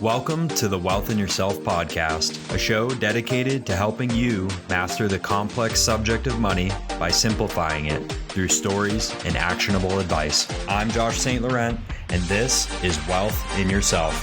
Welcome to the Wealth in Yourself podcast, a show dedicated to helping you master the complex subject of money by simplifying it through stories and actionable advice. I'm Josh St. Laurent, and this is Wealth in Yourself.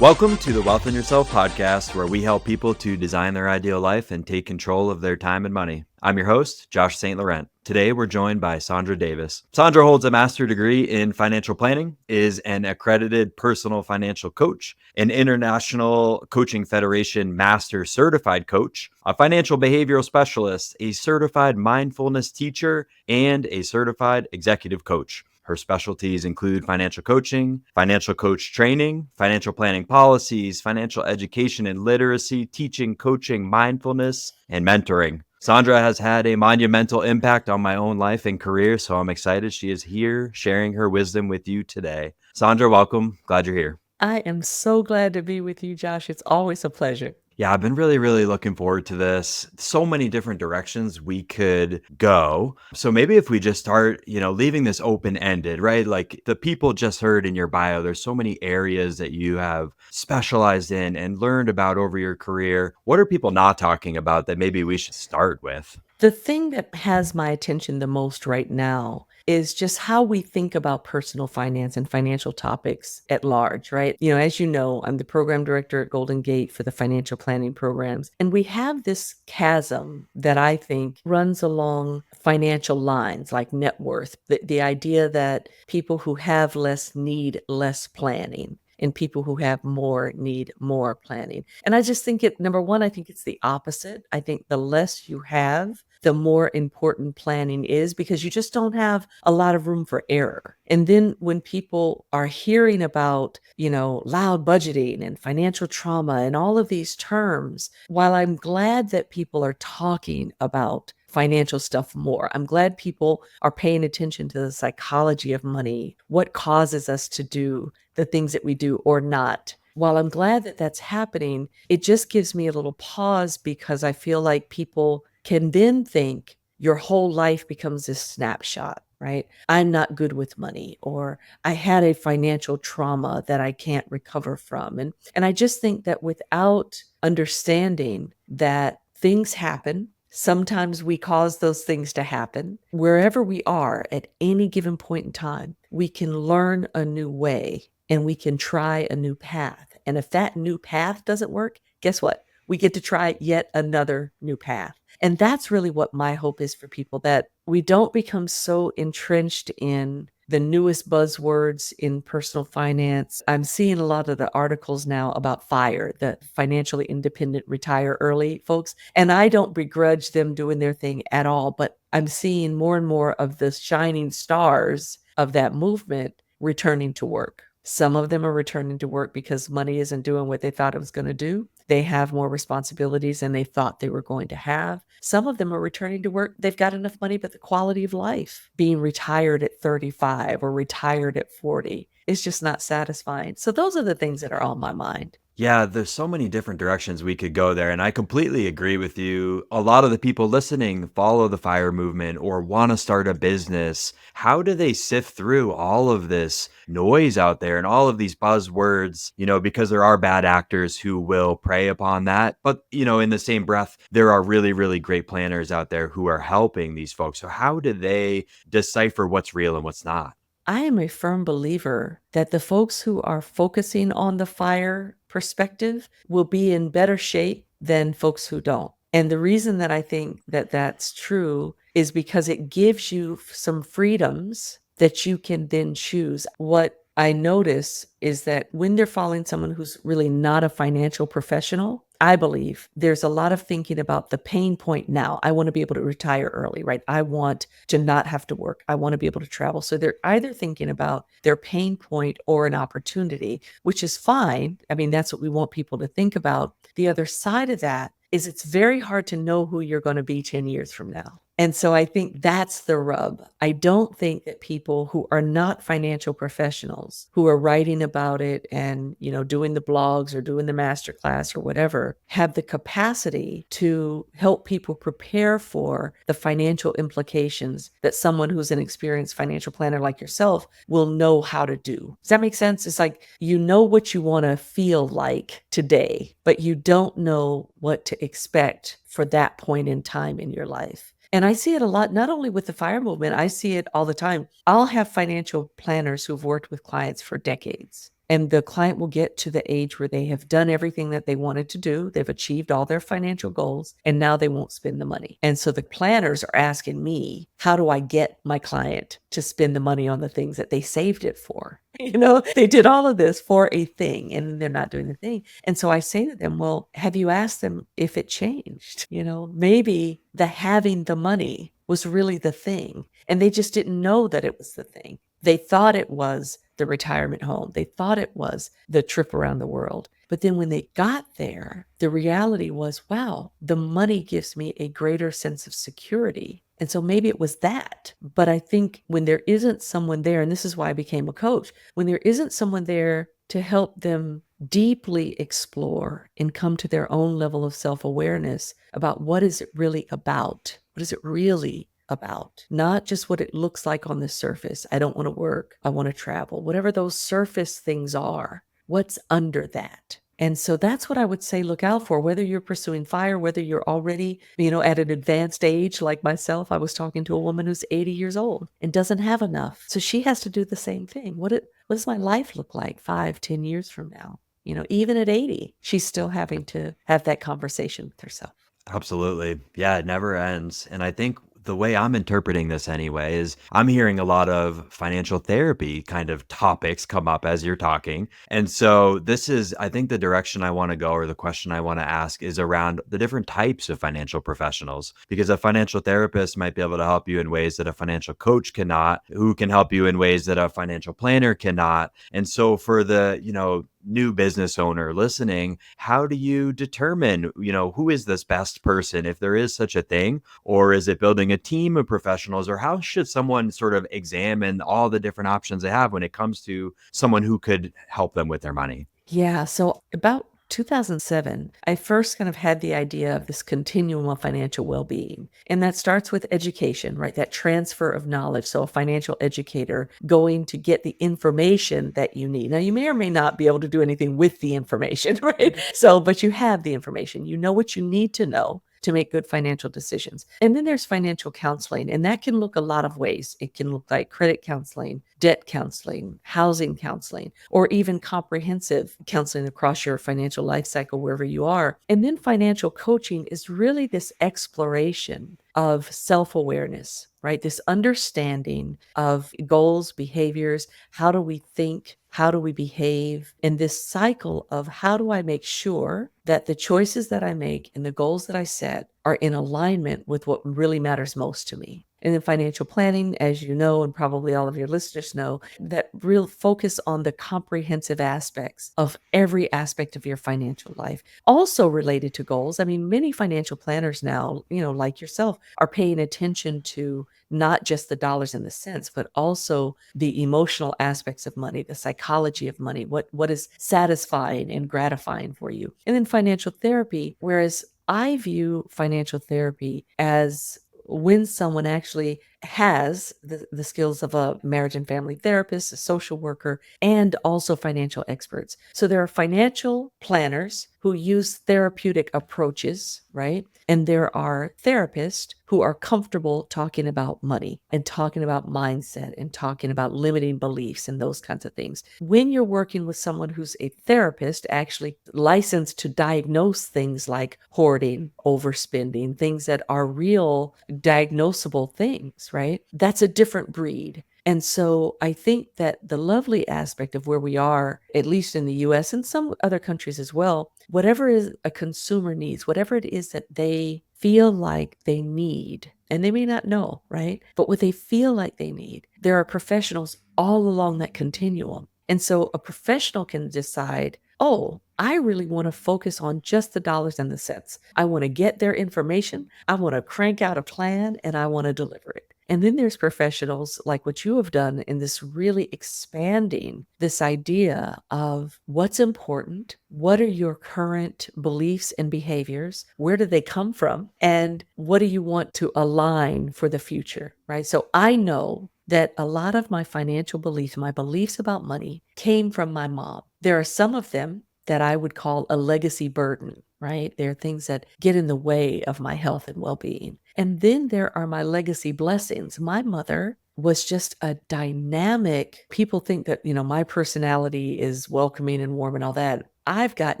Welcome to the Wealth in Yourself podcast, where we help people to design their ideal life and take control of their time and money. I'm your host, Josh St. Laurent. Today, we're joined by Saundra Davis. Saundra holds a master's degree in financial planning, is an accredited personal financial coach, an International Coaching Federation Master Certified Coach, a financial behavioral specialist, a certified mindfulness teacher, and a certified executive coach. Her specialties include financial coaching, financial coach training, financial planning policies, financial education and literacy, teaching, coaching, mindfulness, and mentoring. Saundra has had a monumental impact on my own life and career, so I'm excited she is here sharing her wisdom with you today. Saundra, welcome. Glad you're here. I am so glad to be with you, Josh. It's always a pleasure. Yeah, I've been really looking forward to this. So many different directions we could go. So maybe if we just start, leaving this open-ended, right? Like the people just heard in your bio, there's so many areas that you have specialized in and learned about over your career. What are people not talking about that maybe we should start with? The thing that has my attention the most right now is just how we think about personal finance and financial topics at large, right? As you know, I'm the program director at Golden Gate for the financial planning programs. And we have this chasm that I think runs along financial lines like net worth, the idea that people who have less need less planning, and people who have more need more planning. And I just think number one, I think it's the opposite. I think the less you have, the more important planning is, because you just don't have a lot of room for error. And then when people are hearing about, loud budgeting and financial trauma and all of these terms, while I'm glad that people are talking about financial stuff more, I'm glad people are paying attention to the psychology of money, what causes us to do the things that we do or not. While I'm glad that that's happening, it just gives me a little pause, because I feel like people can then think your whole life becomes this snapshot, right? I'm not good with money, or I had a financial trauma that I can't recover from. And I just think that without understanding that things happen, sometimes we cause those things to happen. Wherever we are at any given point in time, we can learn a new way and we can try a new path. And if that new path doesn't work, guess what? We get to try yet another new path. And that's really what my hope is for people, that we don't become so entrenched in the newest buzzwords in personal finance. I'm seeing a lot of the articles now about FIRE, the financially independent retire early folks. And I don't begrudge them doing their thing at all, but I'm seeing more and more of the shining stars of that movement returning to work. Some of them are returning to work because money isn't doing what they thought it was going to do. They have more responsibilities than they thought they were going to have. Some of them are returning to work. They've got enough money, but the quality of life, being retired at 35 or retired at 40, is just not satisfying. So those are the things that are on my mind. Yeah, there's so many different directions we could go there. And I completely agree with you. A lot of the people listening follow the FIRE movement or want to start a business. How do they sift through all of this noise out there and all of these buzzwords, because there are bad actors who will prey upon that. But, in the same breath, there are really great planners out there who are helping these folks. So how do they decipher what's real and what's not? I am a firm believer that the folks who are focusing on the FIRE perspective will be in better shape than folks who don't. And the reason that I think that that's true is because it gives you some freedoms that you can then choose. What I notice is that when they're following someone who's really not a financial professional, I believe there's a lot of thinking about the pain point now. I want to be able to retire early, right? I want to not have to work. I want to be able to travel. So they're either thinking about their pain point or an opportunity, which is fine. I mean, that's what we want people to think about. The other side of that is it's very hard to know who you're going to be 10 years from now. And so I think that's the rub. I don't think that people who are not financial professionals, who are writing about it and, doing the blogs or doing the masterclass or whatever, have the capacity to help people prepare for the financial implications that someone who's an experienced financial planner like yourself will know how to do. Does that make sense? It's like, you know what you want to feel like today, but you don't know what to expect for that point in time in your life. And I see it a lot, not only with the FIRE movement, I see it all the time. I'll have financial planners who've worked with clients for decades. And the client will get to the age where they have done everything that they wanted to do. They've achieved all their financial goals, and now they won't spend the money. And so the planners are asking me, how do I get my client to spend the money on the things that they saved it for? They did all of this for a thing, and they're not doing the thing. And so I say to them, well, have you asked them if it changed? Maybe the having the money was really the thing, and they just didn't know that it was the thing. They thought it was the retirement home. They thought it was the trip around the world. But then when they got there, the reality was, wow, the money gives me a greater sense of security. And so maybe it was that. But I think when there isn't someone there, and this is why I became a coach, when there isn't someone there to help them deeply explore and come to their own level of self-awareness about what is it really about? What is it really about? Not just what it looks like on the surface. I don't want to work. I want to travel. Whatever those surface things are, what's under that? And so that's what I would say, look out for, whether you're pursuing FIRE, whether you're already, at an advanced age like myself. I was talking to a woman who's 80 years old and doesn't have enough. So she has to do the same thing. What does my life look like 5-10 years from now? Even at 80, she's still having to have that conversation with herself. Absolutely. Yeah, it never ends. And I think the way I'm interpreting this anyway is I'm hearing a lot of financial therapy kind of topics come up as you're talking. And so this is, I think, the direction I want to go, or the question I want to ask is around the different types of financial professionals, because a financial therapist might be able to help you in ways that a financial coach cannot, who can help you in ways that a financial planner cannot. And so for the, new business owner listening, how do you determine, who is this best person, if there is such a thing, or is it building a team of professionals, or how should someone sort of examine all the different options they have when it comes to someone who could help them with their money? Yeah. So about 2007, I first kind of had the idea of this continuum of financial well-being. And that starts with education, right? That transfer of knowledge. So a financial educator going to get the information that you need. Now, you may or may not be able to do anything with the information, right? So, but you have the information. You know what you need to know to make good financial decisions. And then there's financial counseling, and that can look a lot of ways. It can look like credit counseling, debt counseling, housing counseling, or even comprehensive counseling across your financial life cycle, wherever you are. And then financial coaching is really this exploration of self-awareness, right? This understanding of goals, behaviors, how do we think, how do we behave, and this cycle of how do I make sure that the choices that I make and the goals that I set are in alignment with what really matters most to me. And in financial planning, as you know, and probably all of your listeners know, that real focus on the comprehensive aspects of every aspect of your financial life, also related to goals. I mean, many financial planners now, like yourself, are paying attention to not just the dollars and the cents, but also the emotional aspects of money, the psychology of money, what is satisfying and gratifying for you. And then financial therapy, whereas I view financial therapy as when someone actually has the skills of a marriage and family therapist, a social worker, and also financial experts. So there are financial planners who use therapeutic approaches, right? And there are therapists who are comfortable talking about money and talking about mindset and talking about limiting beliefs and those kinds of things. When you're working with someone who's a therapist, actually licensed to diagnose things like hoarding, overspending, things that are real diagnosable things, right? That's a different breed. And so I think that the lovely aspect of where we are, at least in the US and some other countries as well, whatever is a consumer needs, whatever it is that they feel like they need, and they may not know, right? But what they feel like they need, there are professionals all along that continuum. And so a professional can decide, oh, I really want to focus on just the dollars and the cents. I want to get their information. I want to crank out a plan and I want to deliver it. And then there's professionals like what you have done in this really expanding this idea of what's important, what are your current beliefs and behaviors, where do they come from, and what do you want to align for the future, right? So I know that a lot of my financial beliefs, my beliefs about money, came from my mom. There are some of them that I would call a legacy burden, right? There are things that get in the way of my health and well being. And then there are my legacy blessings. My mother was just a dynamic. People think that, my personality is welcoming and warm and all that. I've got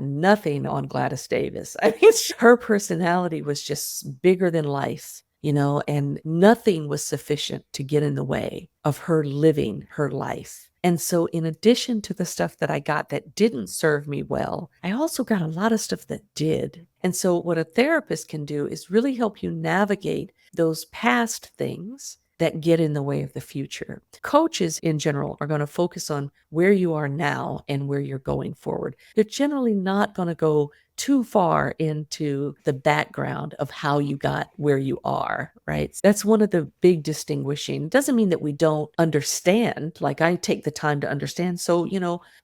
nothing on Gladys Davis. I mean, her personality was just bigger than life, and nothing was sufficient to get in the way of her living her life. And so, in addition to the stuff that I got that didn't serve me well, I also got a lot of stuff that did. And so, what a therapist can do is really help you navigate those past things that get in the way of the future. Coaches in general are going to focus on where you are now and where you're going forward. They're generally not going to go too far into the background of how you got where you are, right? That's one of the big distinguishing. Doesn't mean that we don't understand. Like, I take the time to understand. So,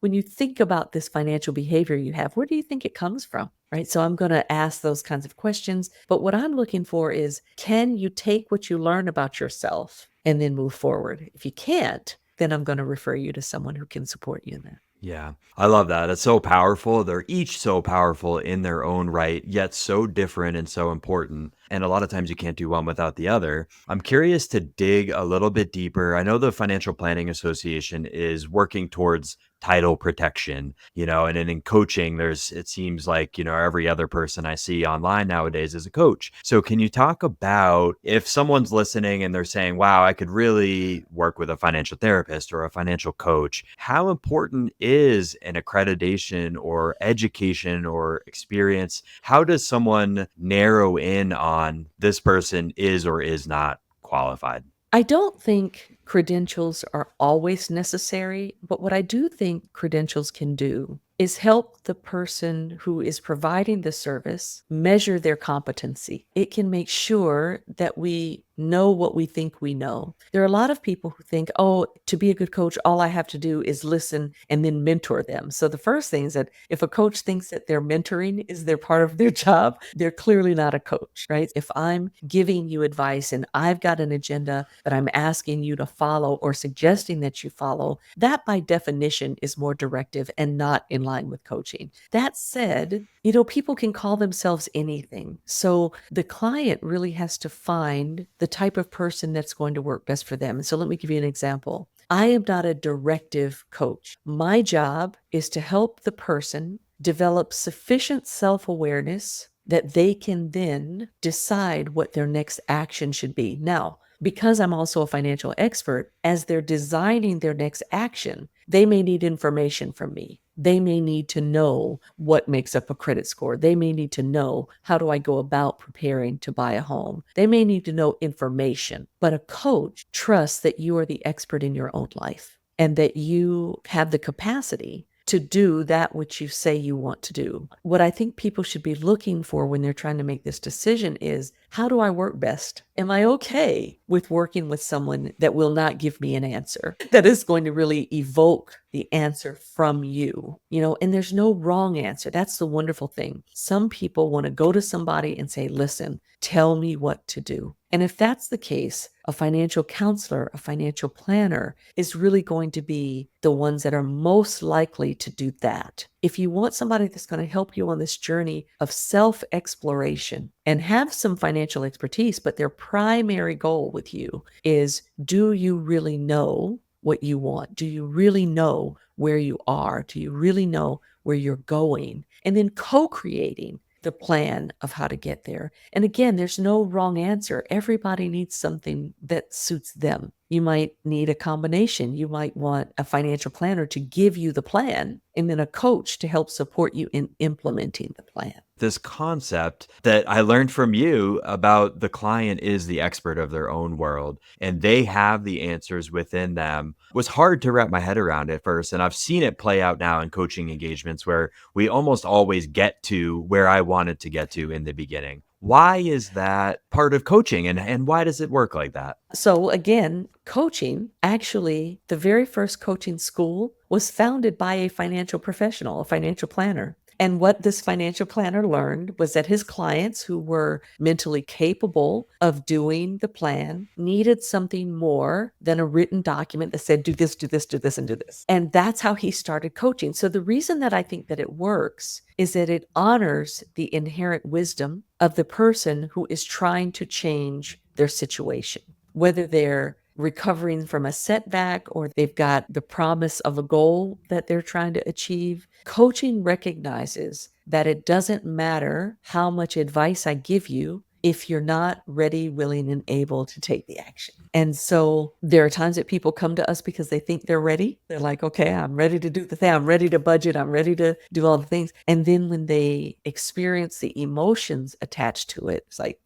when you think about this financial behavior you have, where do you think it comes from? Right. So I'm going to ask those kinds of questions. But what I'm looking for is, can you take what you learn about yourself and then move forward? If you can't, then I'm going to refer you to someone who can support you in that. Yeah, I love that. It's so powerful. They're each so powerful in their own right, yet so different and so important. And a lot of times you can't do one without the other. I'm curious to dig a little bit deeper. I know the Financial Planning Association is working towards title protection, and then in coaching, it seems like, every other person I see online nowadays is a coach. So can you talk about, if someone's listening and they're saying, wow, I could really work with a financial therapist or a financial coach, how important is an accreditation or education or experience? How does someone narrow in on this person is or is not qualified? I don't think credentials are always necessary, but what I do think credentials can do is help the person who is providing the service measure their competency. It can make sure that we know what we think we know. There are a lot of people who think, oh, to be a good coach, all I have to do is listen and then mentor them. So the first thing is that if a coach thinks that their mentoring is their part of their job, they're clearly not a coach, right? If I'm giving you advice and I've got an agenda that I'm asking you to follow or suggesting that you follow, that by definition is more directive and not in line with coaching. That said, people can call themselves anything. So the client really has to find the type of person that's going to work best for them. And so let me give you an example. I am not a directive coach. My job is to help the person develop sufficient self-awareness that they can then decide what their next action should be. Now, because I'm also a financial expert, as they're designing their next action, they may need information from me. They may need to know what makes up a credit score. They may need to know, how do I go about preparing to buy a home? They may need to know information, but a coach trusts that you are the expert in your own life and that you have the capacity to do that which you say you want to do. What I think people should be looking for when they're trying to make this decision is, how do I work best? Am I okay with working with someone that will not give me an answer, that is going to really evoke the answer from you? And there's no wrong answer. That's the wonderful thing. Some people want to go to somebody and say, listen, tell me what to do. And if that's the case, a financial counselor, a financial planner is really going to be the ones that are most likely to do that. If you want somebody that's going to help you on this journey of self-exploration and have some financial expertise, but their primary goal with you is, do you really know what you want? Do you really know where you are? Do you really know where you're going? And then co-creating the plan of how to get there. And again, there's no wrong answer. Everybody needs something that suits them. You might need a combination. You might want a financial planner to give you the plan and then a coach to help support you in implementing the plan. this concept that I learned from you about the client is the expert of their own world and they have the answers within them was hard to wrap my head around at first. And I've seen it play out now in coaching engagements where we almost always get to where I wanted to get to in the beginning. Why is that part of coaching and why does it work like that? So again, coaching, actually, the very first coaching school was founded by a financial professional, a financial planner. And what this financial planner learned was that his clients who were mentally capable of doing the plan needed something more than a written document that said, do this, do this, do this, and do this. And that's how he started coaching. So the reason that I think that it works is that it honors the inherent wisdom of the person who is trying to change their situation, whether they're recovering from a setback or they've got the promise of a goal that they're trying to achieve. Coaching recognizes that it doesn't matter how much advice I give you if you're not ready, willing, and able to take the action. And so there are times that people come to us because they think they're ready. They're like, okay, I'm ready to do the thing. I'm ready to budget. I'm ready to do all the things. And then when they experience the emotions attached to it, it's like,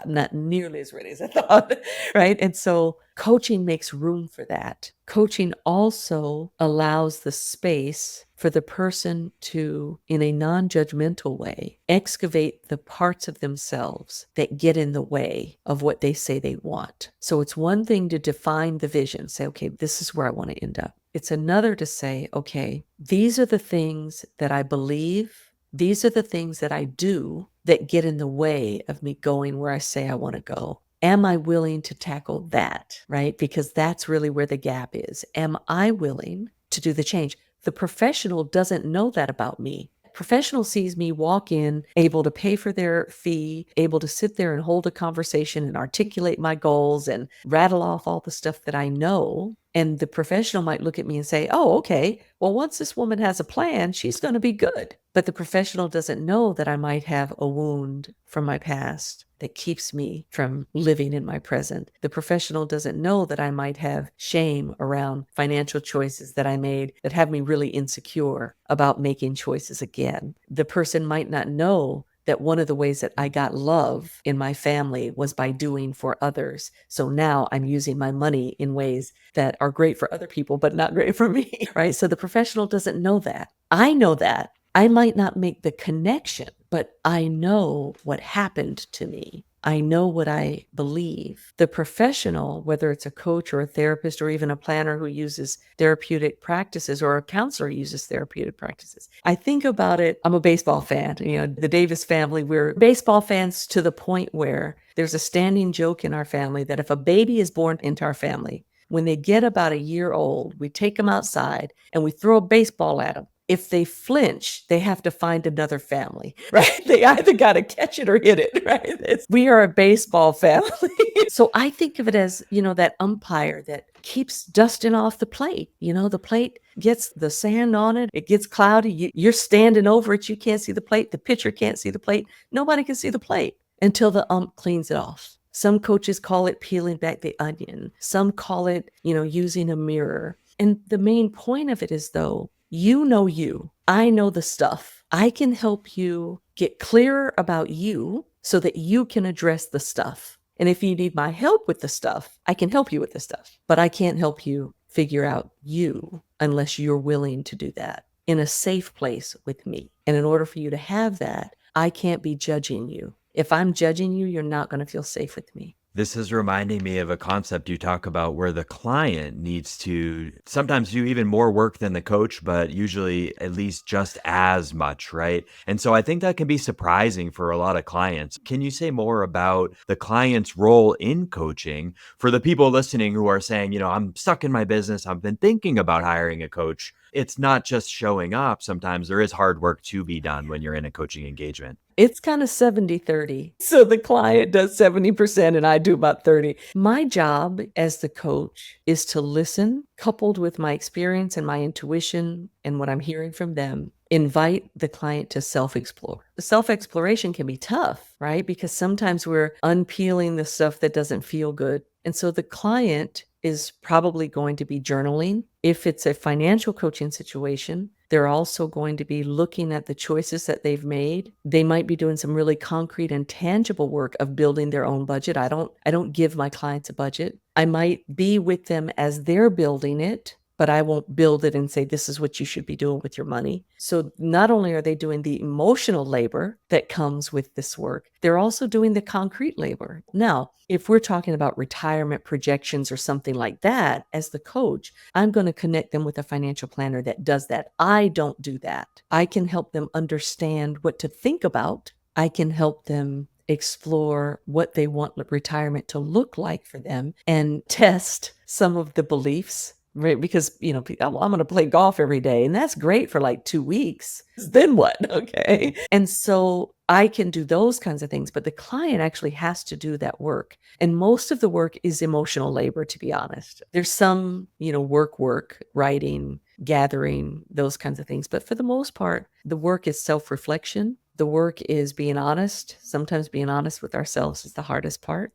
I'm not nearly as ready as I thought, right? And so coaching makes room for that. Coaching also allows the space for the person to, in a non-judgmental way, excavate the parts of themselves that get in the way of what they say they want. So it's one thing to define the vision, say, okay, this is where I want to end up. It's another to say, okay, these are the things that I believe. These are the things that I do that get in the way of me going where I say I want to go. Am I willing to tackle that, right? Because that's really where the gap is. Am I willing to do the change? The professional doesn't know that about me. Professional sees me walk in, able to pay for their fee, able to sit there and hold a conversation and articulate my goals and rattle off all the stuff that I know. And the professional might look at me and say, oh, okay, well, once this woman has a plan, she's going to be good. But the professional doesn't know that I might have a wound from my past that keeps me from living in my present. The professional doesn't know that I might have shame around financial choices that I made that have me really insecure about making choices again. The person might not know that one of the ways that I got love in my family was by doing for others. So now I'm using my money in ways that are great for other people, but not great for me, right? So the professional doesn't know that. I know that. I might not make the connection, but I know what happened to me. I know what I believe. The professional, whether it's a coach or a therapist or even a planner who uses therapeutic practices or a counselor uses therapeutic practices. I think about it. I'm a baseball fan. The Davis family, we're baseball fans to the point where there's a standing joke in our family that if a baby is born into our family, when they get about a year old, we take them outside and we throw a baseball at them. If they flinch, they have to find another family, right? They either got to catch it or hit it, right? We are a baseball family. So I think of it as, that umpire that keeps dusting off the plate. The plate gets the sand on it. It gets cloudy. You're standing over it. You can't see the plate. The pitcher can't see the plate. Nobody can see the plate until the ump cleans it off. Some coaches call it peeling back the onion. Some call it, using a mirror. And the main point of it is, though, you know you. I know the stuff. I can help you get clearer about you so that you can address the stuff. And if you need my help with the stuff, I can help you with the stuff. But I can't help you figure out you unless you're willing to do that in a safe place with me. And in order for you to have that, I can't be judging you. If I'm judging you, you're not going to feel safe with me. This is reminding me of a concept you talk about where the client needs to sometimes do even more work than the coach, but usually at least just as much, right? And so I think that can be surprising for a lot of clients. Can you say more about the client's role in coaching for the people listening who are saying, I'm stuck in my business. I've been thinking about hiring a coach. It's not just showing up. Sometimes there is hard work to be done when you're in a coaching engagement. It's kind of 70-30. So the client does 70% and I do about 30. My job as the coach is to listen, coupled with my experience and my intuition and what I'm hearing from them, invite the client to self-explore. The self-exploration can be tough, right? Because sometimes we're unpeeling the stuff that doesn't feel good. And so the client is probably going to be journaling. If it's a financial coaching situation, They're also going to be looking at the choices that they've made. They might be doing some really concrete and tangible work of building their own budget. I don't give my clients a budget. I might be with them as they're building it, but I won't build it and say, this is what you should be doing with your money. So not only are they doing the emotional labor that comes with this work, they're also doing the concrete labor. Now, if we're talking about retirement projections or something like that, as the coach, I'm going to connect them with a financial planner that does that. I don't do that. I can help them understand what to think about. I can help them explore what they want retirement to look like for them and test some of the beliefs. Right? Because, I'm going to play golf every day, and that's great for like 2 weeks. Then what? Okay. And so I can do those kinds of things, but the client actually has to do that work. And most of the work is emotional labor, to be honest. There's some, work, writing, gathering, those kinds of things. But for the most part, the work is self-reflection. The work is being honest. Sometimes being honest with ourselves is the hardest part.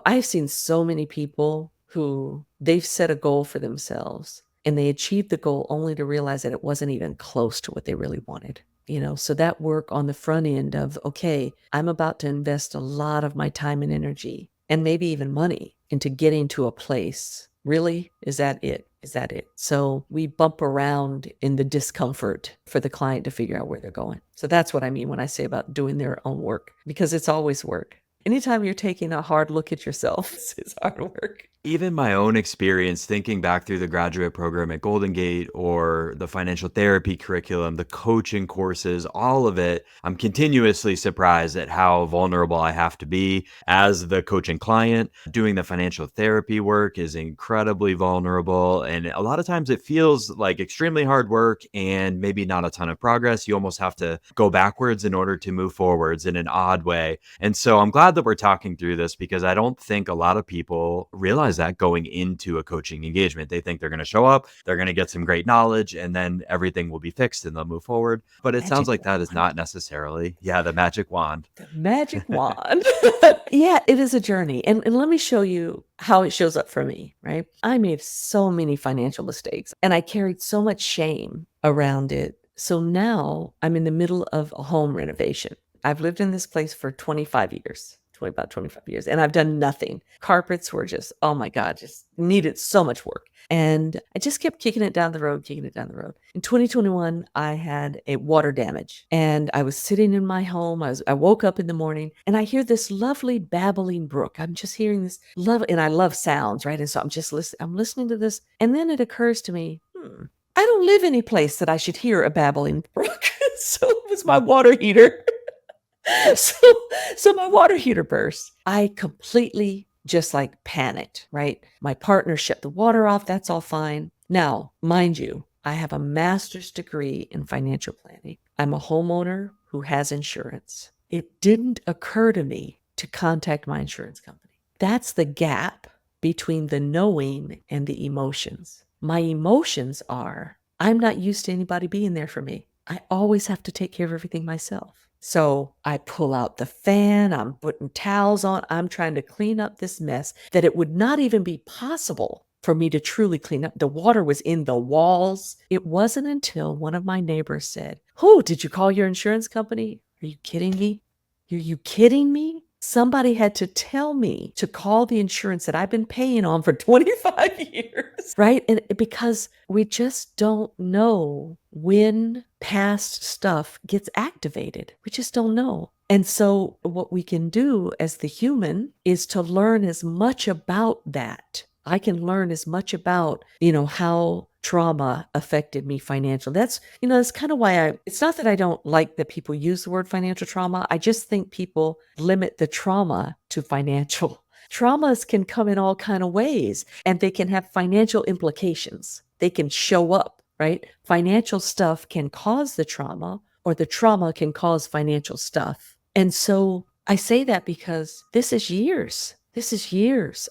I've seen so many people who they've set a goal for themselves and they achieved the goal only to realize that it wasn't even close to what they really wanted. So that work on the front end of, okay, I'm about to invest a lot of my time and energy and maybe even money into getting to a place. Really? Is that it? Is that it? So we bump around in the discomfort for the client to figure out where they're going. So that's what I mean when I say about doing their own work, because it's always work. Anytime you're taking a hard look at yourself, it's hard work. Even my own experience thinking back through the graduate program at Golden Gate or the financial therapy curriculum, the coaching courses, all of it, I'm continuously surprised at how vulnerable I have to be as the coaching client. Doing the financial therapy work is incredibly vulnerable. And a lot of times it feels like extremely hard work and maybe not a ton of progress. You almost have to go backwards in order to move forwards in an odd way. And so I'm glad that we're talking through this, because I don't think a lot of people realize that going into a coaching engagement. They think they're going to show up, they're going to get some great knowledge, and then everything will be fixed and they'll move forward. But it sounds like that is not necessarily, the magic wand. The magic wand. Yeah, it is a journey. And let me show you how it shows up for me, right? I made so many financial mistakes and I carried so much shame around it. So now I'm in the middle of a home renovation. I've lived in this place for 25 years. About 25 years, and I've done nothing. Carpets were just, oh my God, just needed so much work. And I just kept kicking it down the road. In 2021, I had a water damage and I was sitting in my home. I woke up in the morning and I hear this lovely babbling brook. I'm just hearing this love, and I love sounds, right? And so I'm listening to this. And then it occurs to me, I don't live any place that I should hear a babbling brook. So it was my water heater. So my water heater burst. I completely just panicked, right? My partner shut the water off. That's all fine. Now, mind you, I have a master's degree in financial planning. I'm a homeowner who has insurance. It didn't occur to me to contact my insurance company. That's the gap between the knowing and the emotions. My emotions are, I'm not used to anybody being there for me. I always have to take care of everything myself. So I pull out the fan, I'm putting towels on, I'm trying to clean up this mess that it would not even be possible for me to truly clean up. The water was in the walls. It wasn't until one of my neighbors said, "Oh, did you call your insurance company? Are you kidding me? Are you kidding me?" Somebody had to tell me to call the insurance that I've been paying on for 25 years, right? And because we just don't know when past stuff gets activated. We just don't know. And so what we can do as the human is to learn as much about that. I can learn as much about, how trauma affected me financially. That's kind of why it's not that I don't like that people use the word financial trauma. I just think people limit the trauma to financial. Traumas can come in all kind of ways and they can have financial implications. They can show up, right? Financial stuff can cause the trauma, or the trauma can cause financial stuff. And so I say that because this is years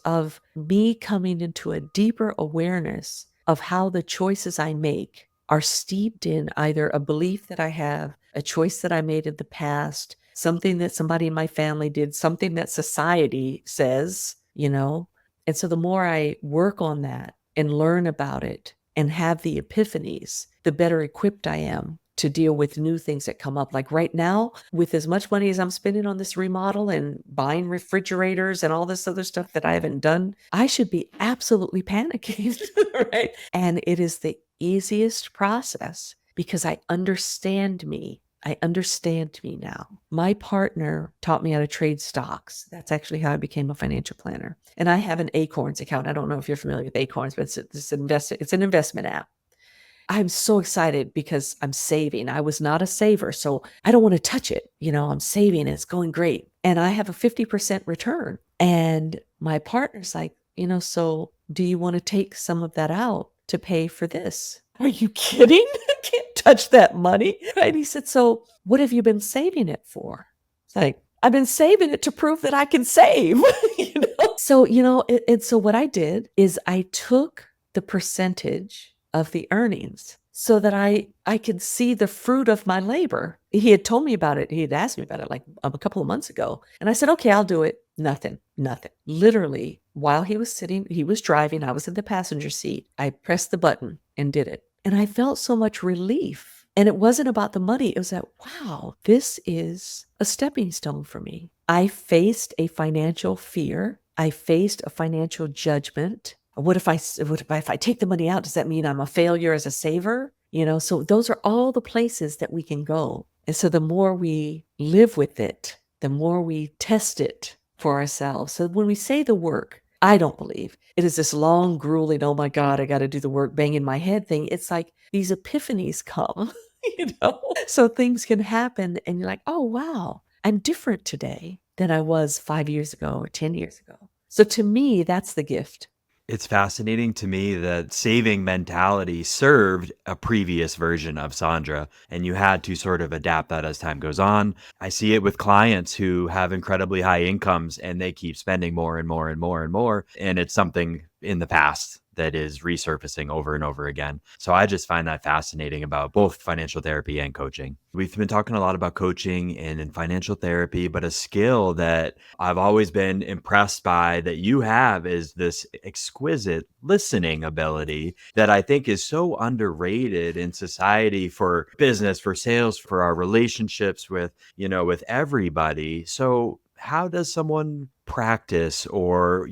of me coming into a deeper awareness of how the choices I make are steeped in either a belief that I have, a choice that I made in the past, something that somebody in my family did, something that society says, And so the more I work on that and learn about it and have the epiphanies, the better equipped I am to deal with new things that come up. Like right now, with as much money as I'm spending on this remodel and buying refrigerators and all this other stuff that I haven't done, I should be absolutely panicking, right? And it is the easiest process because I understand me. I understand me now. My partner taught me how to trade stocks. That's actually how I became a financial planner. And I have an Acorns account. I don't know if you're familiar with Acorns, but it's an investment app. I'm so excited because I'm saving. I was not a saver, so I don't want to touch it. I'm saving and it's going great. And I have a 50% return. And my partner's like, so do you want to take some of that out to pay for this? Are you kidding? I can't touch that money. Right? He said, so what have you been saving it for? It's like, I've been saving it to prove that I can save. So, so what I did is I took the percentage of the earnings so that I could see the fruit of my labor. He had told me about it. He had asked me about it like a couple of months ago. And I said, okay, I'll do it. Nothing. Literally, while he was driving, I was in the passenger seat. I pressed the button and did it. And I felt so much relief. And it wasn't about the money. It was that, wow, this is a stepping stone for me. I faced a financial fear. I faced a financial judgment. What if I take the money out? Does that mean I'm a failure as a saver? So those are all the places that we can go. And so the more we live with it, the more we test it for ourselves. So when we say the work, I don't believe it is this long, grueling, oh my God, I got to do the work, bang in my head thing. It's like these epiphanies come, so things can happen and you're like, oh, wow, I'm different today than I was 5 years ago or 10 years ago. So to me, that's the gift. It's fascinating to me that saving mentality served a previous version of Saundra, and you had to sort of adapt that as time goes on. I see it with clients who have incredibly high incomes and they keep spending more and more and more and more. And it's something in the past that is resurfacing over and over again. So I just find that fascinating about both financial therapy and coaching. We've been talking a lot about coaching and in financial therapy, but a skill that I've always been impressed by that you have is this exquisite listening ability that I think is so underrated in society for business, for sales, for our relationships with everybody. So how does someone practice or,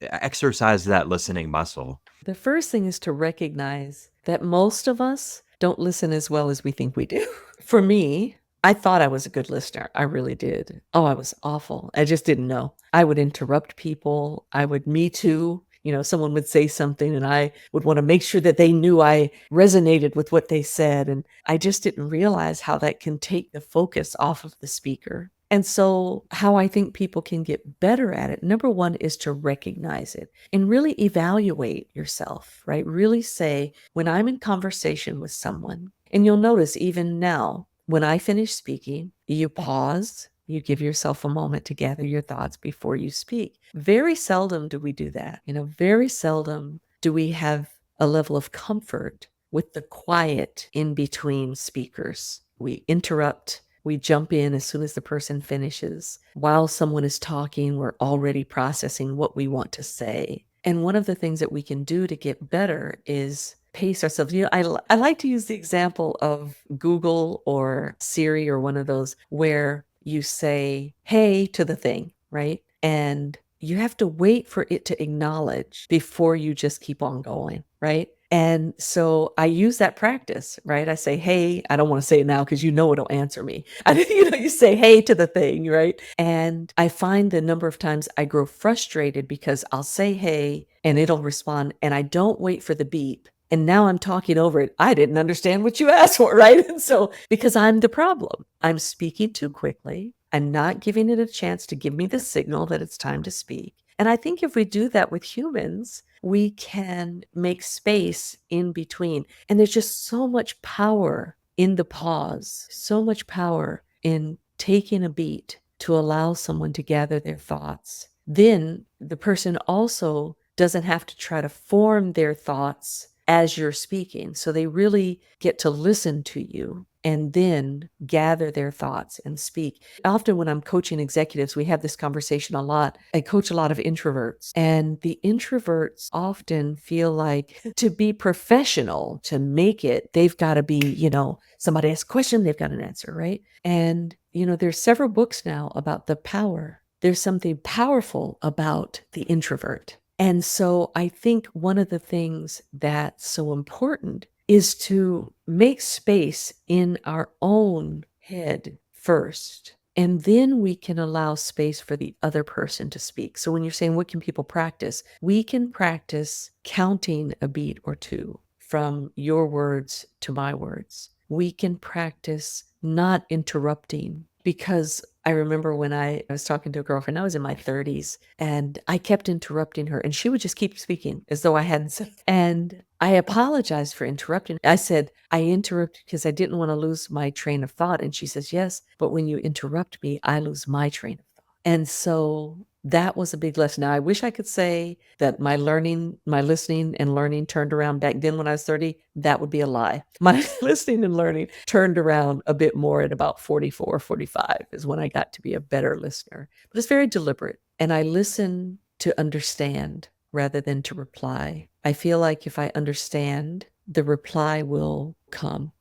exercise that listening muscle? The first thing is to recognize that most of us don't listen as well as we think we do. For me, I thought I was a good listener. I really did. Oh, I was awful. I just didn't know. I would interrupt people. I would me too. Someone would say something and I would want to make sure that they knew I resonated with what they said. And I just didn't realize how that can take the focus off of the speaker. And so how I think people can get better at it, number one, is to recognize it and really evaluate yourself, right? Really say, when I'm in conversation with someone, and you'll notice even now, when I finish speaking, you pause, you give yourself a moment to gather your thoughts before you speak. Very seldom do we do that. Very seldom do we have a level of comfort with the quiet in between speakers. We interrupt. We jump in as soon as the person finishes. While someone is talking, we're already processing what we want to say. And one of the things that we can do to get better is pace ourselves. I like to use the example of Google or Siri or one of those where you say, hey, to the thing, right? And you have to wait for it to acknowledge before you just keep on going, right? And so I use that practice, right? I say, hey, I don't want to say it now because it'll answer me. You say, hey, to the thing, right? And I find the number of times I grow frustrated because I'll say, hey, and it'll respond. And I don't wait for the beep. And now I'm talking over it. I didn't understand what you asked for, right? And so because I'm the problem, I'm speaking too quickly. I'm not giving it a chance to give me the signal that it's time to speak. And I think if we do that with humans, we can make space in between. And there's just so much power in the pause, so much power in taking a beat to allow someone to gather their thoughts. Then the person also doesn't have to try to form their thoughts as you're speaking. So they really get to listen to you and then gather their thoughts and speak. Often when I'm coaching executives, we have this conversation a lot. I coach a lot of introverts, and the introverts often feel like to be professional, to make it, they've got to be, somebody asks a question, they've got an answer, right? And, there's several books now about the power. There's something powerful about the introvert. And so I think one of the things that's so important is to make space in our own head first. And then we can allow space for the other person to speak. So when you're saying, what can people practice? We can practice counting a beat or two from your words to my words. We can practice not interrupting, because I remember when I was talking to a girlfriend, I was in my 30s, and I kept interrupting her, and she would just keep speaking as though I hadn't said. And I apologized for interrupting. I said, I interrupted because I didn't want to lose my train of thought. And she says, yes, but when you interrupt me, I lose my train of thought. And so that was a big lesson. Now, I wish I could say that my listening and learning turned around back then when I was 30. That would be a lie. My listening and learning turned around a bit more at about 44, 45 is when I got to be a better listener. But it's very deliberate. And I listen to understand rather than to reply. I feel like if I understand, the reply will come.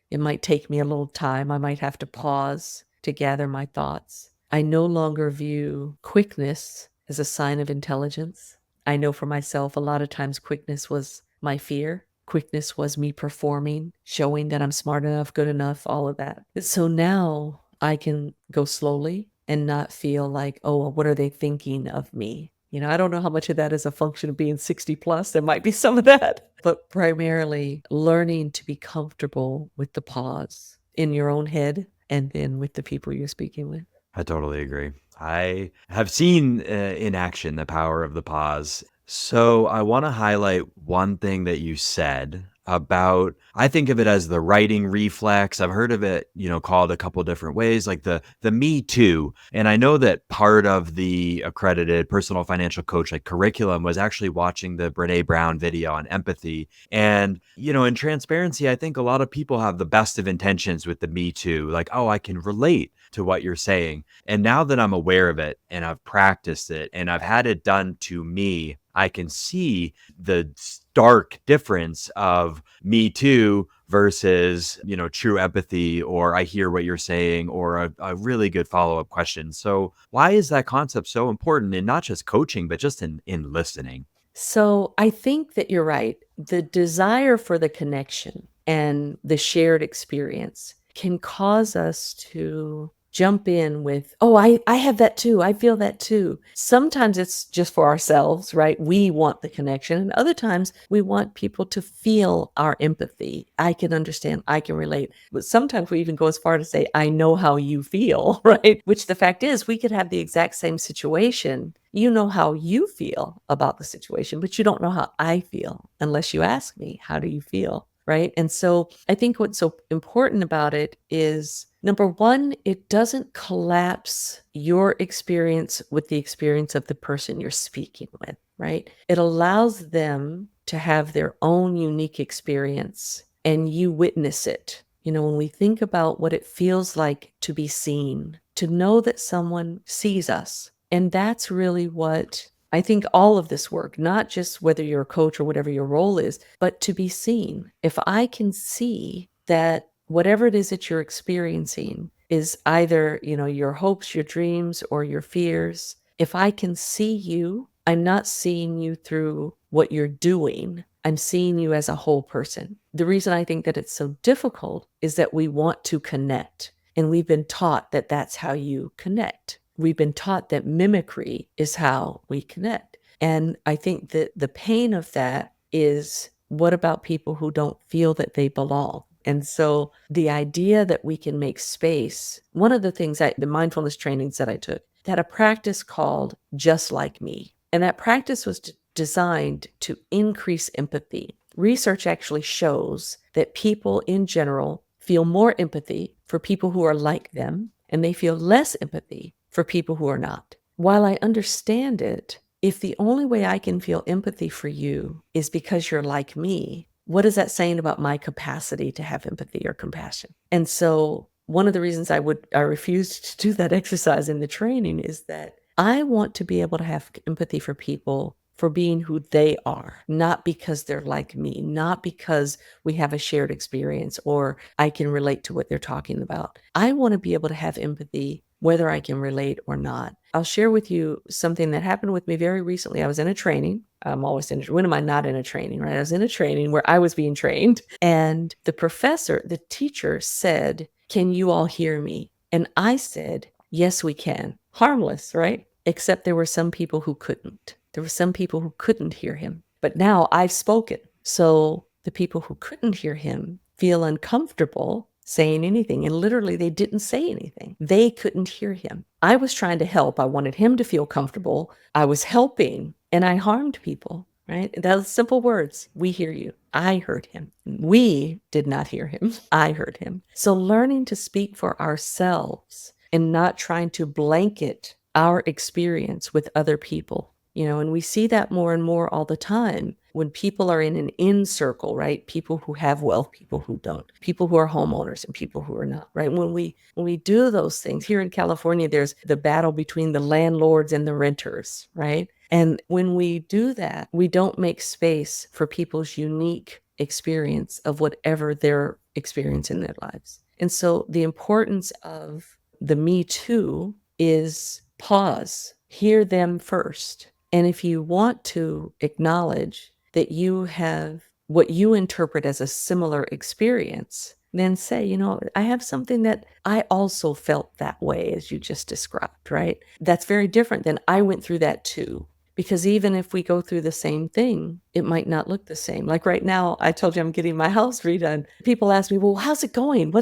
It might take me a little time. I might have to pause to gather my thoughts. I no longer view quickness as a sign of intelligence. I know for myself, a lot of times quickness was my fear. Quickness was me performing, showing that I'm smart enough, good enough, all of that. So now I can go slowly and not feel like, oh, well, what are they thinking of me? I don't know how much of that is a function of being 60 plus. There might be some of that, but primarily learning to be comfortable with the pause in your own head and then with the people you're speaking with. I totally agree. I have seen in action the power of the pause. So I want to highlight one thing that you said about, I think of it as the writing reflex. I've heard of it, called a couple different ways, like the me too. And I know that part of the accredited personal financial coach curriculum was actually watching the Brene Brown video on empathy. And, in transparency, I think a lot of people have the best of intentions with the me too, like, oh, I can relate to what you're saying. And now that I'm aware of it and I've practiced it and I've had it done to me, I can see the stark difference of me too versus, true empathy, or I hear what you're saying, or a really good follow-up question. So why is that concept so important in not just coaching, but just in listening? So I think that you're right. The desire for the connection and the shared experience can cause us to jump in with, oh, I have that too. I feel that too. Sometimes it's just for ourselves, right? We want the connection. And other times we want people to feel our empathy. I can understand. I can relate. But sometimes we even go as far to say, I know how you feel, right? Which the fact is, we could have the exact same situation. You know how you feel about the situation, but you don't know how I feel unless you ask me, how do you feel? Right. And so I think what's so important about it is, number one, it doesn't collapse your experience with the experience of the person you're speaking with, right? It allows them to have their own unique experience and you witness it. When we think about what it feels like to be seen, to know that someone sees us, and that's really what I think all of this work, not just whether you're a coach or whatever your role is, but to be seen. If I can see that whatever it is that you're experiencing is either, your hopes, your dreams, or your fears, if I can see you, I'm not seeing you through what you're doing. I'm seeing you as a whole person. The reason I think that it's so difficult is that we want to connect, and we've been taught that that's how you connect. We've been taught that mimicry is how we connect. And I think that the pain of that is, what about people who don't feel that they belong? And so the idea that we can make space, one of the things the mindfulness trainings that I took, they had a practice called Just Like Me. And that practice was designed to increase empathy. Research actually shows that people in general feel more empathy for people who are like them, and they feel less empathy for people who are not. While I understand it, if the only way I can feel empathy for you is because you're like me, what is that saying about my capacity to have empathy or compassion? And so one of the reasons I refused to do that exercise in the training is that I want to be able to have empathy for people for being who they are, not because they're like me, not because we have a shared experience or I can relate to what they're talking about. I want to be able to have empathy whether I can relate or not. I'll share with you something that happened with me very recently. I was in a training. I'm always in, when am I not in a training, right? I was in a training where I was being trained, and the teacher said, "Can you all hear me?" And I said, "Yes, we can." Harmless, right? Except there were some people who couldn't. There were some people who couldn't hear him. But now I've spoken. So the people who couldn't hear him feel uncomfortable saying anything. And literally, they didn't say anything. They couldn't hear him. I was trying to help. I wanted him to feel comfortable. I was helping, and I harmed people, right? Those simple words. We hear you. I heard him. We did not hear him. I heard him. So learning to speak for ourselves and not trying to blanket our experience with other people. And we see that more and more all the time when people are in an in circle, right? People who have wealth, people who don't, people who are homeowners and people who are not, right? When we do those things here in California, there's the battle between the landlords and the renters, right? And when we do that, we don't make space for people's unique experience of whatever they're experiencing in their lives. And so the importance of the Me Too is pause, hear them first. And if you want to acknowledge that you have what you interpret as a similar experience, then say, I have something that I also felt that way as you just described, right? That's very different than I went through that too. Because even if we go through the same thing, it might not look the same. Like right now, I told you I'm getting my house redone. People ask me, well, how's it going?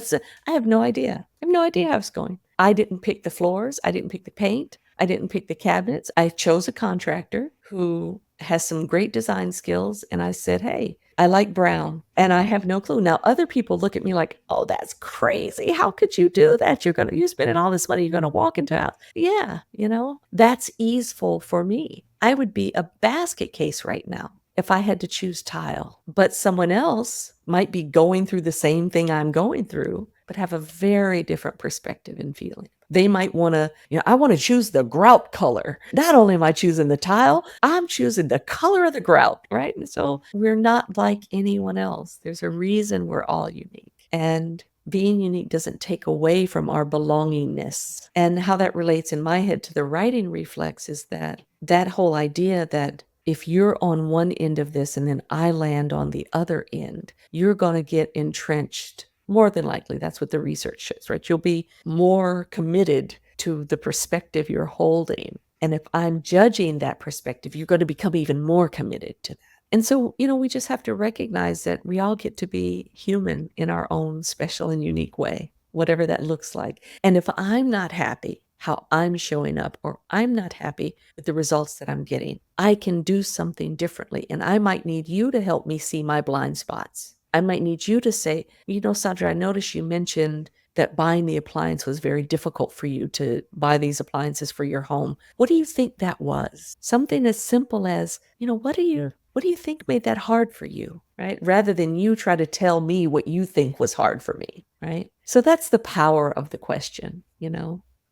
I have no idea. I have no idea how it's going. I didn't pick the floors. I didn't pick the paint. I didn't pick the cabinets. I chose a contractor who has some great design skills. And I said, hey, I like brown, and I have no clue. Now, other people look at me like, oh, that's crazy. How could you do that? You're spending all this money. You're going to walk into a house. Yeah. That's easeful for me. I would be a basket case right now if I had to choose tile, but someone else might be going through the same thing I'm going through, but have a very different perspective and feeling. They might want to, I want to choose the grout color. Not only am I choosing the tile, I'm choosing the color of the grout, right? And so we're not like anyone else. There's a reason we're all unique. And being unique doesn't take away from our belongingness. And how that relates in my head to the writing reflex is that whole idea that if you're on one end of this and then I land on the other end, you're going to get entrenched. More than likely, that's what the research shows, right? You'll be more committed to the perspective you're holding. And if I'm judging that perspective, you're going to become even more committed to that. And so, we just have to recognize that we all get to be human in our own special and unique way, whatever that looks like. And if I'm not happy how I'm showing up, or I'm not happy with the results that I'm getting, I can do something differently. And I might need you to help me see my blind spots. I might need you to say, Saundra, I noticed you mentioned that buying the appliance was very difficult for you to buy these appliances for your home. What do you think that was? Something as simple as, what do you think made that hard for you, right? Rather than you try to tell me what you think was hard for me, right? So that's the power of the question,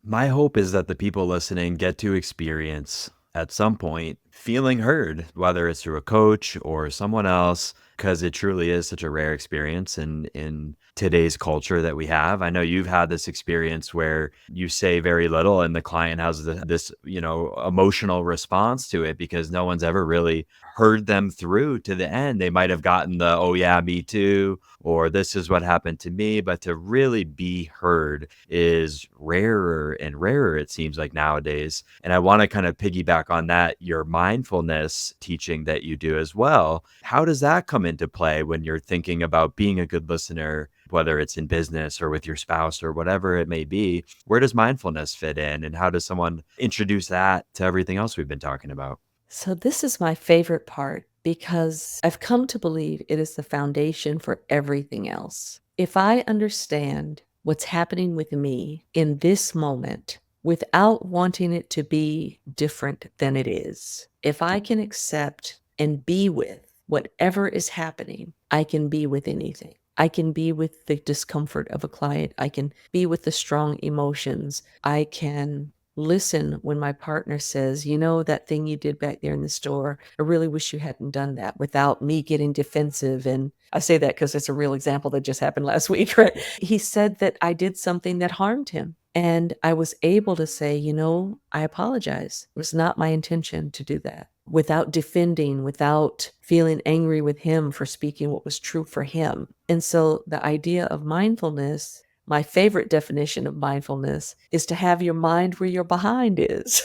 My hope is that the people listening get to experience at some point feeling heard, whether it's through a coach or someone else, because it truly is such a rare experience in today's culture that we have. I know you've had this experience where you say very little and the client has this emotional response to it because no one's ever really heard them through to the end. They might have gotten the, oh yeah, me too, or this is what happened to me, but to really be heard is rarer and rarer, it seems like nowadays. And I want to kind of piggyback on that, your mindfulness teaching that you do as well. How does that come into play when you're thinking about being a good listener, whether it's in business or with your spouse or whatever it may be? Where does mindfulness fit in, and how does someone introduce that to everything else we've been talking about? So this is my favorite part because I've come to believe it is the foundation for everything else. If I understand what's happening with me in this moment without wanting it to be different than it is, if I can accept and be with whatever is happening, I can be with anything. I can be with the discomfort of a client. I can be with the strong emotions. I can listen when my partner says, that thing you did back there in the store, I really wish you hadn't done that, without me getting defensive. And I say that because it's a real example that just happened last week, right? He said that I did something that harmed him. And I was able to say, I apologize. It was not my intention to do that, without defending, without feeling angry with him for speaking what was true for him. And so the idea of mindfulness, my favorite definition of mindfulness, is to have your mind where your behind is.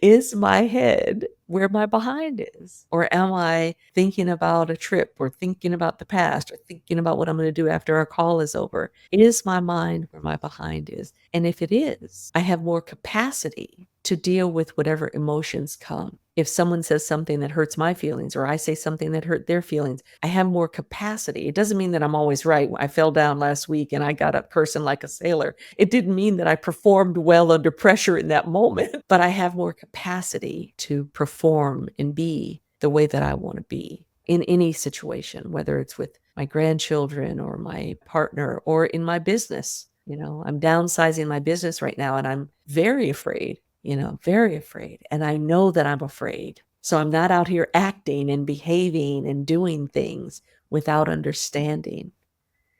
Is my head where my behind is? Or am I thinking about a trip, or thinking about the past, or thinking about what I'm going to do after our call is over? Is my mind where my behind is? And if it is, I have more capacity to deal with whatever emotions come. If someone says something that hurts my feelings, or I say something that hurt their feelings, I have more capacity. It doesn't mean that I'm always right. I fell down last week and I got up cursing like a sailor. It didn't mean that I performed well under pressure in that moment, but I have more capacity to perform and be the way that I want to be in any situation, whether it's with my grandchildren or my partner or in my business. I'm downsizing my business right now, and I'm very afraid, very afraid. And I know that I'm afraid. So I'm not out here acting and behaving and doing things without understanding.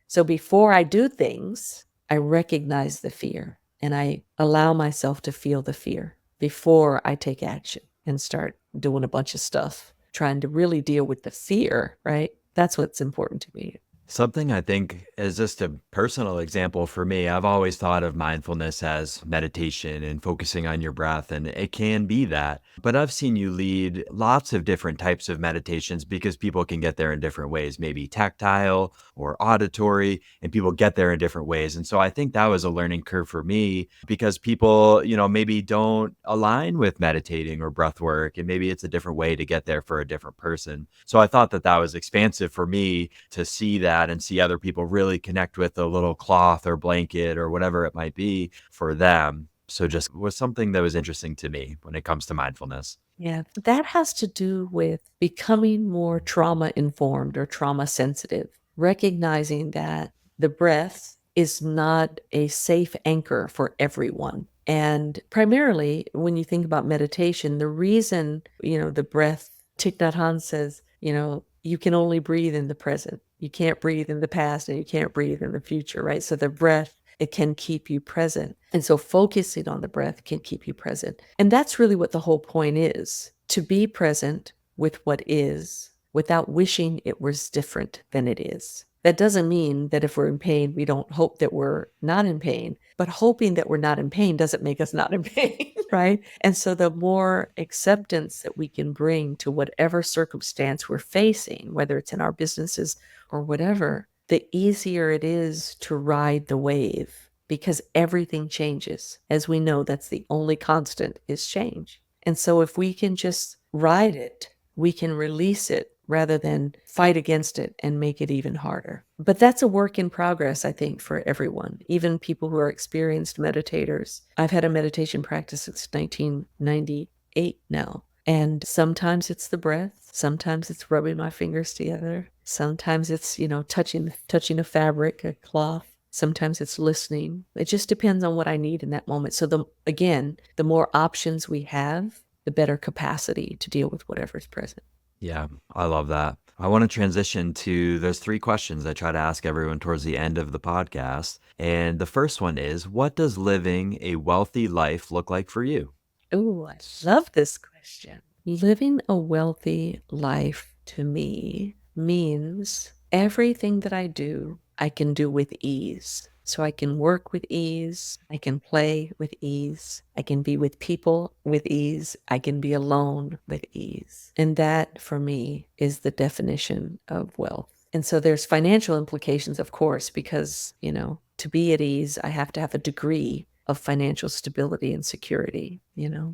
So before I do things, I recognize the fear and I allow myself to feel the fear before I take action and start doing a bunch of stuff, trying to really deal with the fear, right? That's what's important to me. Something I think is just a personal example for me. I've always thought of mindfulness as meditation and focusing on your breath, and it can be that. But I've seen you lead lots of different types of meditations because people can get there in different ways, maybe tactile or auditory, and people get there in different ways. And so I think that was a learning curve for me because people, maybe don't align with meditating or breath work, and maybe it's a different way to get there for a different person. So I thought that was expansive for me to see that and see other people really connect with a little cloth or blanket or whatever it might be for them. So just was something that was interesting to me when it comes to mindfulness. Yeah, that has to do with becoming more trauma informed or trauma sensitive, recognizing that the breath is not a safe anchor for everyone. And primarily, when you think about meditation, the reason, the breath, Thich Nhat Hanh says, you can only breathe in the present. You can't breathe in the past, and you can't breathe in the future, right? So the breath, it can keep you present. And so focusing on the breath can keep you present. And that's really what the whole point is, to be present with what is without wishing it was different than it is. That doesn't mean that if we're in pain, we don't hope that we're not in pain, but hoping that we're not in pain doesn't make us not in pain, right? And so the more acceptance that we can bring to whatever circumstance we're facing, whether it's in our businesses or whatever, the easier it is to ride the wave, because everything changes. As we know, that's the only constant, is change. And so if we can just ride it, we can release it rather than fight against it and make it even harder. But that's a work in progress, I think, for everyone, even people who are experienced meditators. I've had a meditation practice since 1998 now. And sometimes it's the breath. Sometimes it's rubbing my fingers together. Sometimes it's, touching a fabric, a cloth. Sometimes it's listening. It just depends on what I need in that moment. So the more options we have, the better capacity to deal with whatever's present. Yeah, I love that. I want to transition to those 3 questions I try to ask everyone towards the end of the podcast. And the first one is, what does living a wealthy life look like for you? Oh, I love this question. Living a wealthy life to me means everything that I do, I can do with ease. So I can work with ease. I can play with ease. I can be with people with ease. I can be alone with ease. And that, for me, is the definition of wealth. And so there's financial implications, of course, because, to be at ease, I have to have a degree of financial stability and security,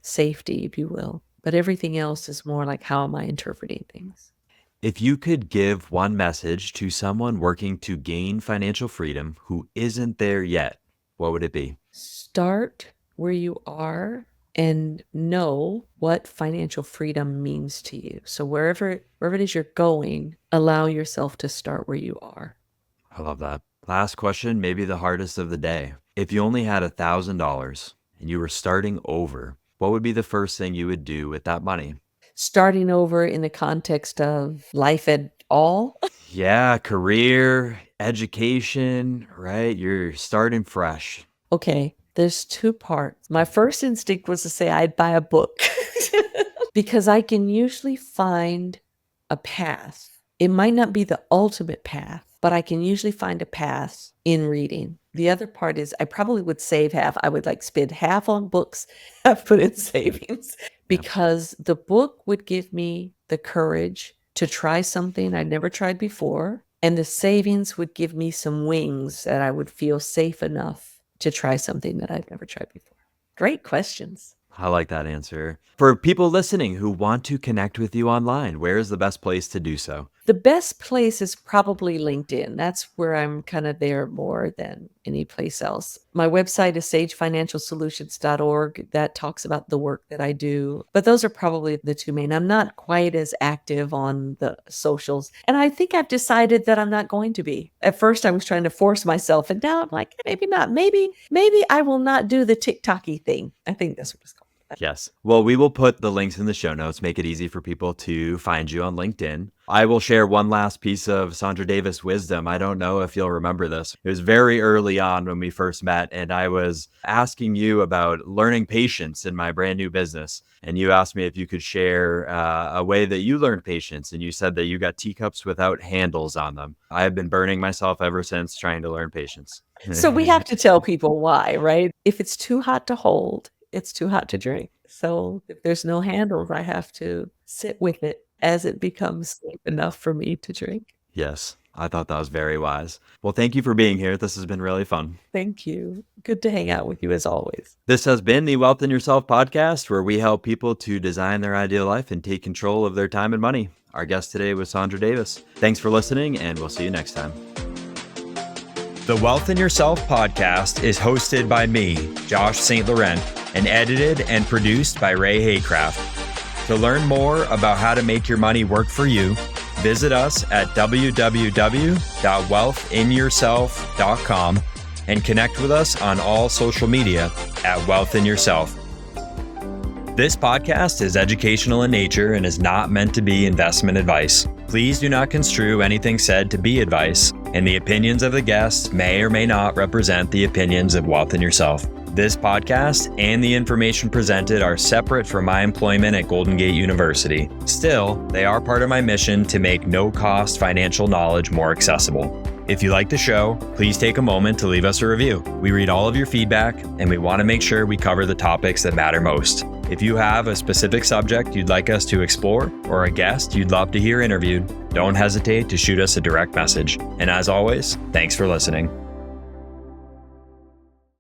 safety, if you will. But everything else is more like, how am I interpreting things? If you could give one message to someone working to gain financial freedom who isn't there yet, what would it be? Start where you are and know what financial freedom means to you. So wherever it is you're going, allow yourself to start where you are. I love that. Last question, maybe the hardest of the day. If you only had $1,000 and you were starting over, what would be the first thing you would do with that money? Starting over in the context of life at all? Yeah, career, education, right? You're starting fresh. Okay, there's two parts. My first instinct was to say I'd buy a book because I can usually find a path. It might not be the ultimate path, but I can usually find a path in reading. The other part is I probably would save half. I would spend half on books, half put in savings, because the book would give me the courage to try something I'd never tried before. And the savings would give me some wings that I would feel safe enough to try something that I've never tried before. Great questions. I like that answer. For people listening who want to connect with you online, where is the best place to do so? The best place is probably LinkedIn. That's where I'm kind of there more than any place else. My website is sagefinancialsolutions.org. That talks about the work that I do. But those are probably the two main. I'm not quite as active on the socials. And I think I've decided that I'm not going to be. At first, I was trying to force myself. And now I'm like, maybe not. Maybe I will not do the TikTok-y thing. I think that's what it's called. Yes. Well, we will put the links in the show notes, make it easy for people to find you on LinkedIn. I will share one last piece of Saundra Davis wisdom. I don't know if you'll remember this. It was very early on when we first met, and I was asking you about learning patience in my brand new business. And you asked me if you could share a way that you learned patience. And you said that you got teacups without handles on them. I have been burning myself ever since trying to learn patience. So we have to tell people why, right? If it's too hot to hold, it's too hot to drink. So if there's no handles, I have to sit with it as it becomes safe enough for me to drink. Yes, I thought that was very wise. Well, thank you for being here. This has been really fun. Thank you. Good to hang out with you as always. This has been the Wealth in Yourself podcast, where we help people to design their ideal life and take control of their time and money. Our guest today was Saundra Davis. Thanks for listening, and we'll see you next time. The Wealth in Yourself podcast is hosted by me, Josh St. Laurent, and edited and produced by Ray Haycraft. To learn more about how to make your money work for you, visit us at www.wealthinyourself.com and connect with us on all social media at Wealth in Yourself. This podcast is educational in nature and is not meant to be investment advice. Please do not construe anything said to be advice, and the opinions of the guests may or may not represent the opinions of Wealth in Yourself. This podcast and the information presented are separate from my employment at Golden Gate University. Still, they are part of my mission to make no-cost financial knowledge more accessible. If you like the show, please take a moment to leave us a review. We read all of your feedback, and we want to make sure we cover the topics that matter most. If you have a specific subject you'd like us to explore or a guest you'd love to hear interviewed, don't hesitate to shoot us a direct message. And as always, thanks for listening.